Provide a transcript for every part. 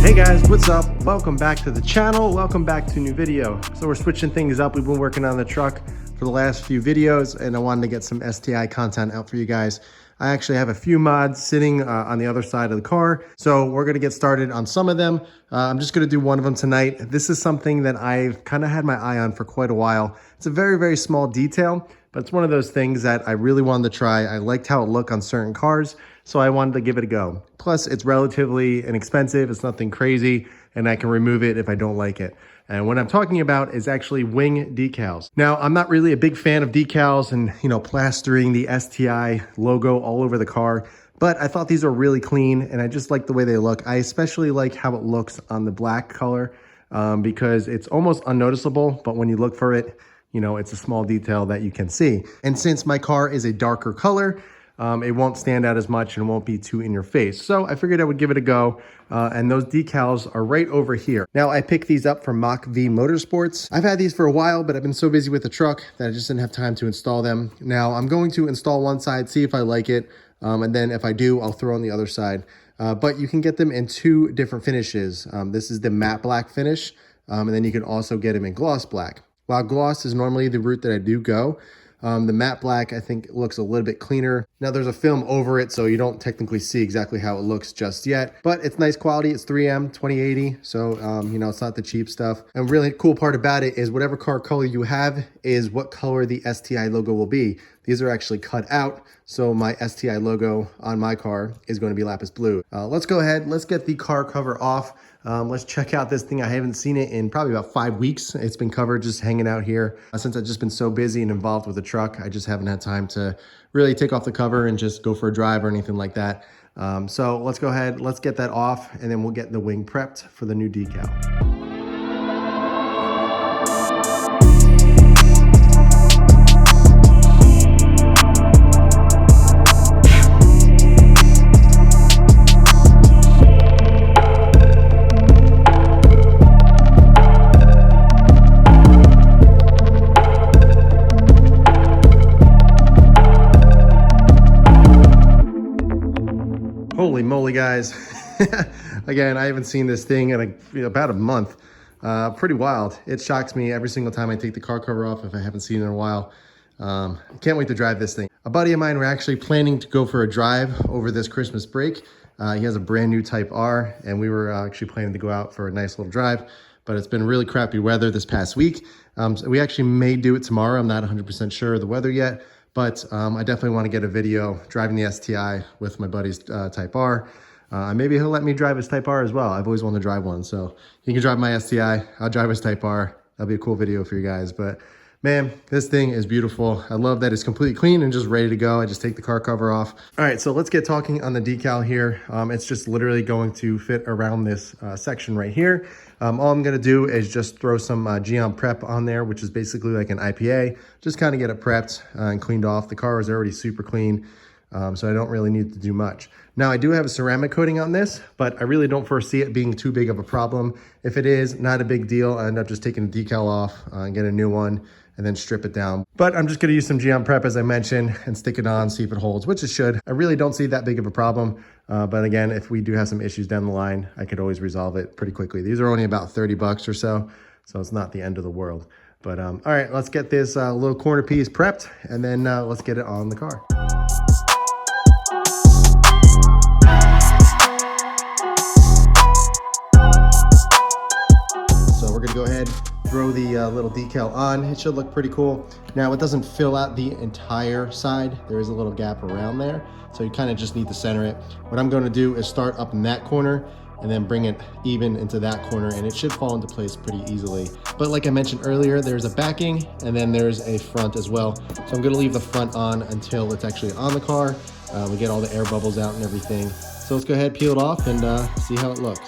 Hey guys, what's up? Welcome back to the channel. Welcome back to a new video. So we're switching things up. We've been working on the truck for the last few videos and I wanted to get some STI content out for you guys. I actually have a few mods sitting on the other side of the car. So we're gonna get started on some of them. I'm just gonna do one of them tonight. This is something that I've kind of had my eye on for quite a while. It's a very, very small detail, but it's one of those things that I really wanted to try. I liked how it looked on certain cars, so I wanted to give it a go. Plus, it's relatively inexpensive. It's nothing crazy, and I can remove it if I don't like it. And what I'm talking about is actually wing decals. Now, I'm not really a big fan of decals and, plastering the STI logo all over the car, but I thought these are really clean, and I just like the way they look. I especially like how it looks on the black color because it's almost unnoticeable, but when you look for it, it's a small detail that you can see. And since my car is a darker color, it won't stand out as much and won't be too in your face. So I figured I would give it a go. And those decals are right over here. Now I picked these up from Mach V Motorsports. I've had these for a while, but I've been so busy with the truck that I just didn't have time to install them. Now I'm going to install one side, see if I like it. And then if I do, I'll throw on the other side. But you can get them in two different finishes. This is the matte black finish. And then you can also get them in gloss black. While gloss is normally the route that I do go, the matte black, I think, looks a little bit cleaner. Now there's a film over it, so you don't technically see exactly how it looks just yet, but it's nice quality. It's 3M 2080, so it's not the cheap stuff. And really cool part about it is whatever car color you have is what color the STI logo will be. These are actually cut out, so my STI logo on my car is going to be lapis blue. Let's go ahead, let's get the car cover off. Let's check out this thing. I haven't seen it in probably about 5 weeks. It's been covered, just hanging out here. Since I've just been so busy and involved with the truck, I just haven't had time to really take off the cover and just go for a drive or anything like that. So let's go ahead, let's get that off, and then we'll get the wing prepped for the new decal. Holy moly, guys. Again, I haven't seen this thing in about a month. Pretty wild. It shocks me every single time I take the car cover off if I haven't seen it in a while. Can't wait to drive this thing. A buddy of mine, we're actually planning to go for a drive over this Christmas break. He has a brand new Type R, and we were actually planning to go out for a nice little drive, but it's been really crappy weather this past week. So we actually may do it tomorrow. I'm not 100% sure of the weather yet. But I definitely want to get a video driving the STI with my buddy's Type R. Maybe he'll let me drive his Type R as well. I've always wanted to drive one. So he can drive my STI. I'll drive his Type R. That'll be a cool video for you guys. But man, this thing is beautiful. I love that it's completely clean and just ready to go. I just take the car cover off. All right, so let's get talking on the decal here. It's just literally going to fit around this section right here. All I'm gonna do is just throw some Geon Prep on there, which is basically like an IPA. Just kind of get it prepped and cleaned off. The car is already super clean, so I don't really need to do much. Now, I do have a ceramic coating on this, but I really don't foresee it being too big of a problem. If it is, not a big deal. I end up just taking the decal off and get a new one and then strip it down. But I'm just gonna use some Geon Prep, as I mentioned, and stick it on, see if it holds, which it should. I really don't see that big of a problem. But again, if we do have some issues down the line, I could always resolve it pretty quickly. These are only about 30 bucks or so it's not the end of the world. But all right, let's get this little corner piece prepped, and then let's get it on the car. So we're gonna go ahead, throw the little decal on. It should look pretty cool. Now, it doesn't fill out the entire side. There is a little gap around there, so you kind of just need to center it. What I'm going to do is start up in that corner and then bring it even into that corner, and it should fall into place pretty easily. But like I mentioned earlier, there's a backing and then there's a front as well. So I'm going to leave the front on until it's actually on the car. We get all the air bubbles out and everything. So let's go ahead, peel it off, and see how it looks.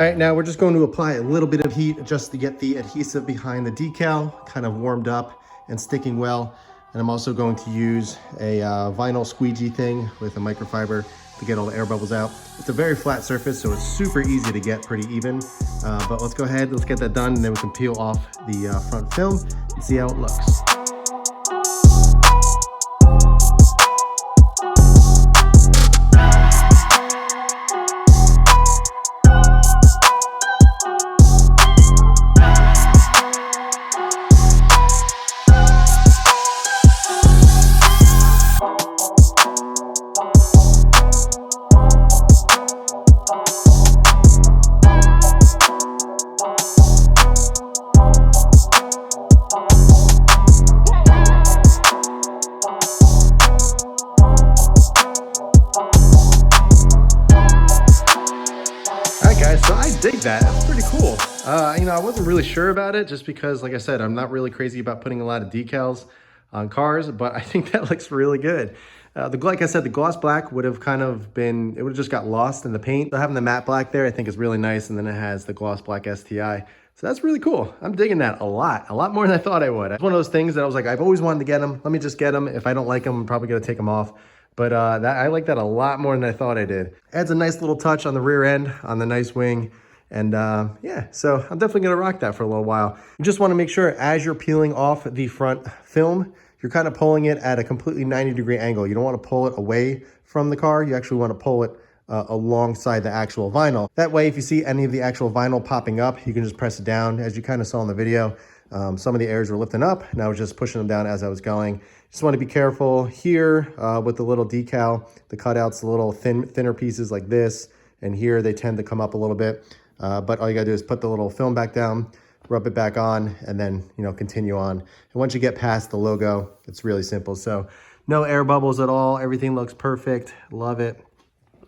All right, now we're just going to apply a little bit of heat just to get the adhesive behind the decal kind of warmed up and sticking well. And I'm also going to use a vinyl squeegee thing with a microfiber to get all the air bubbles out. It's a very flat surface, so it's super easy to get pretty even. But let's go ahead, let's get that done, and then we can peel off the front film and see how it looks. So I dig that. That's pretty cool. You know, I wasn't really sure about it just because, like I said, I'm not really crazy about putting a lot of decals on cars, but I think that looks really good. Like I said, the gloss black would have kind of been, it would have just got lost in the paint. So having the matte black there, I think is really nice. And then it has the gloss black STI. So that's really cool. I'm digging that a lot more than I thought I would. It's one of those things that I was like, I've always wanted to get them. Let me just get them. If I don't like them, I'm probably going to take them off. But I like that a lot more than I thought I did. Adds a nice little touch on the rear end, on the nice wing. And yeah, so I'm definitely gonna rock that for a little while. You just wanna make sure as you're peeling off the front film, you're kind of pulling it at a completely 90-degree angle. You don't wanna pull it away from the car. You actually wanna pull it alongside the actual vinyl. That way, if you see any of the actual vinyl popping up, you can just press it down. As you kind of saw in the video, some of the airs were lifting up, and I was just pushing them down as I was going. Just want to be careful here with the little decal, the cutouts, the little thinner pieces like this, and here they tend to come up a little bit. But all you gotta do is put the little film back down, rub it back on, and then, you know, continue on. And once you get past the logo, it's really simple. So no air bubbles at all. Everything looks perfect. Love it.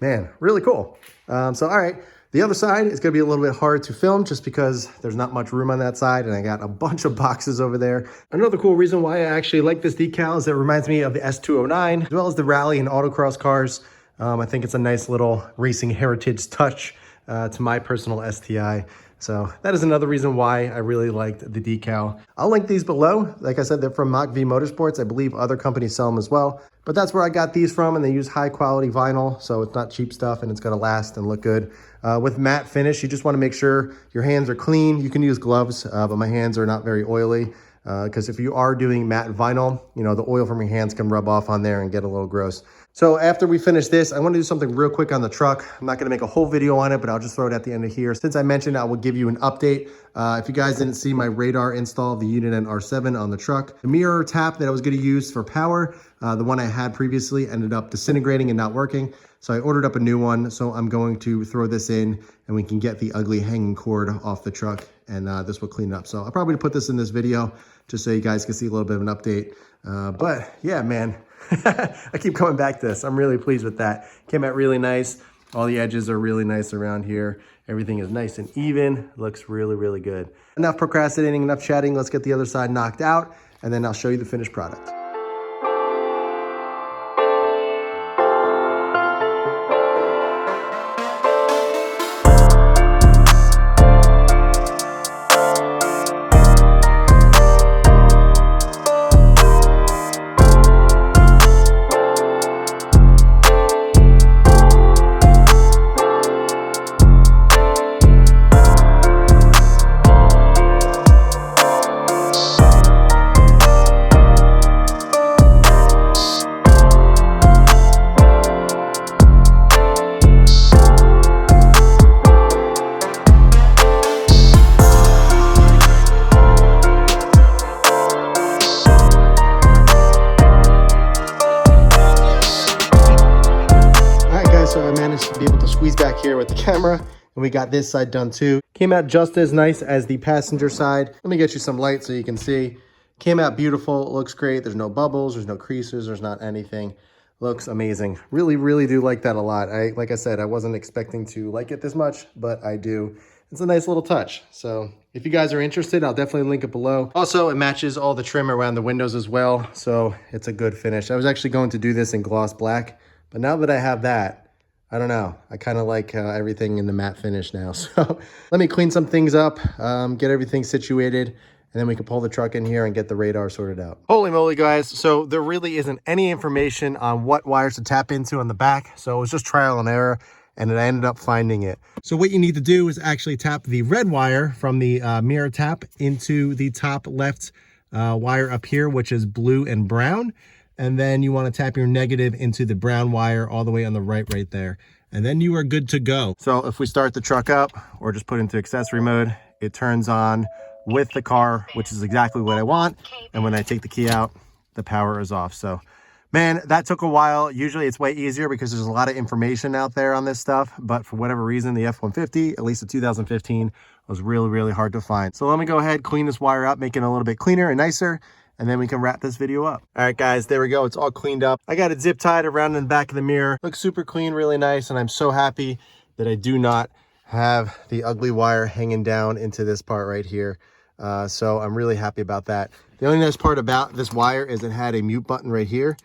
Man, really cool. So, all right. The other side is gonna be a little bit hard to film just because there's not much room on that side and I got a bunch of boxes over there. Another cool reason why I actually like this decal is it reminds me of the S209 as well as the rally and autocross cars. I think it's a nice little racing heritage touch to my personal STI. So that is another reason why I really liked the decal. I'll link these below. Like I said, they're from Mach V Motorsports. I believe other companies sell them as well, but that's where I got these from, and they use high quality vinyl, so it's not cheap stuff and it's gonna last and look good. With matte finish, you just wanna make sure your hands are clean. You can use gloves, but my hands are not very oily, because if you are doing matte vinyl, you know, the oil from your hands can rub off on there and get a little gross. So after we finish this, I want to do something real quick on the truck. I'm not going to make a whole video on it, but I'll just throw it at the end of here. Since I mentioned, I will give you an update. If you guys didn't see my radar install, the Unit N R7 on the truck, the mirror tap that I was going to use for power, the one I had previously ended up disintegrating and not working. So I ordered up a new one. So I'm going to throw this in and we can get the ugly hanging cord off the truck, and this will clean it up. So I'll probably put this in this video just so you guys can see a little bit of an update. But yeah, man. I keep coming back to this. I'm really pleased with that. Came out really nice. All the edges are really nice around here. Everything is nice and even. Looks really, really good. Enough procrastinating, enough chatting. Let's get the other side knocked out, and then I'll show you the finished product. To be able to squeeze back here with the camera, and we got this side done too. Came out just as nice as the passenger side. Let me get you some light so you can see. Came out beautiful. It looks great. There's no bubbles, there's no creases, there's not anything. Looks amazing. Really do like that a lot. Like I said, I wasn't expecting to like it this much, but I do. It's a nice little touch. So if you guys are interested, I'll definitely link it below. Also, it matches all the trim around the windows as well, so it's a good finish. I was actually going to do this in gloss black, but now that I have that, I don't know. I kind of like everything in the matte finish now. So let me clean some things up, get everything situated, and then we can pull the truck in here and get the radar sorted out. Holy moly, guys. So there really isn't any information on what wires to tap into on the back. So it was just trial and error, and I ended up finding it. So what you need to do is actually tap the red wire from the mirror tap into the top left wire up here, which is blue and brown. And then you want to tap your negative into the brown wire all the way on the right there. And then you are good to go. So if we start the truck up or just put into accessory mode, it turns on with the car, which is exactly what I want. And when I take the key out, the power is off. So man, that took a while. Usually it's way easier because there's a lot of information out there on this stuff. But for whatever reason, the F-150, at least the 2015, was really hard to find. So let me go ahead, clean this wire up, make it a little bit cleaner and nicer, and then we can wrap this video up. All right, guys, there we go. It's all cleaned up. I got it zip tied around in the back of the mirror. Looks super clean, really nice. And I'm so happy that I do not have the ugly wire hanging down into this part right here. So I'm really happy about that. The only nice part about this wire is it had a mute button right here.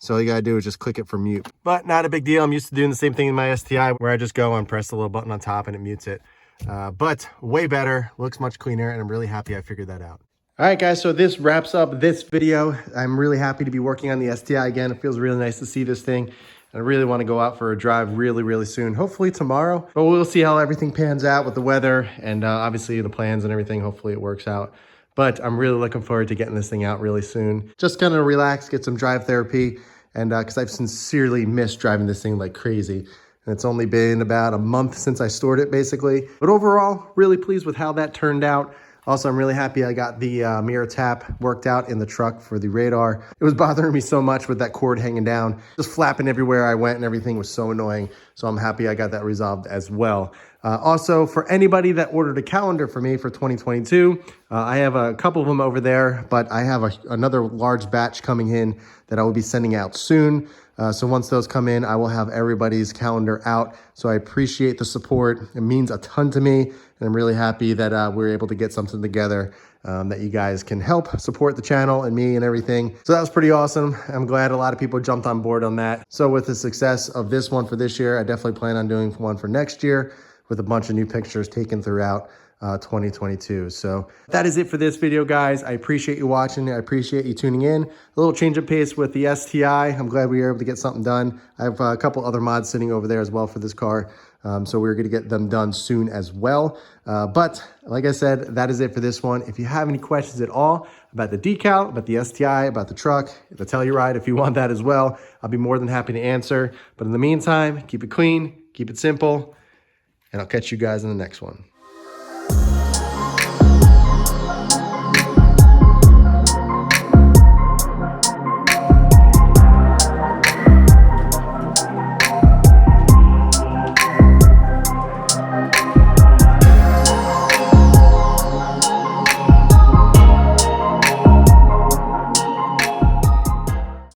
So all you gotta do is just click it for mute. But not a big deal. I'm used to doing the same thing in my STI where I just go and press the little button on top and it mutes it. But way better, looks much cleaner, and I'm really happy I figured that out. All right, guys, so this wraps up this video. I'm really happy to be working on the STI again. It feels really nice to see this thing. I really want to go out for a drive really soon, hopefully tomorrow. But we'll see how everything pans out with the weather and obviously the plans and everything. Hopefully it works out. But I'm really looking forward to getting this thing out really soon. Just kind of relax, get some drive therapy. And because I've sincerely missed driving this thing like crazy. And it's only been about a month since I stored it, basically. But overall, really pleased with how that turned out. Also, I'm really happy I got the mirror tap worked out in the truck for the radar. It was bothering me so much with that cord hanging down, just flapping everywhere I went, and everything was so annoying. So I'm happy I got that resolved as well. Also, for anybody that ordered a calendar for me for 2022, I have a couple of them over there, but I have another large batch coming in that I will be sending out soon. So once those come in, I will have everybody's calendar out. So I appreciate the support. It means a ton to me. And I'm really happy that we're able to get something together that you guys can help support the channel and me and everything. So that was pretty awesome. I'm glad a lot of people jumped on board on that. So with the success of this one for this year, I definitely plan on doing one for next year with a bunch of new pictures taken throughout 2022. So that is it for this video, guys. I appreciate you watching. I appreciate you tuning in. A little change of pace with the STI. I'm glad we were able to get something done. I have a couple other mods sitting over there as well for this car. So we're going to get them done soon as well. But like I said, that is it for this one. If you have any questions at all about the decal, about the STI, about the truck, the Telluride, if you want that as well, I'll be more than happy to answer. But in the meantime, keep it clean, keep it simple, and I'll catch you guys in the next one.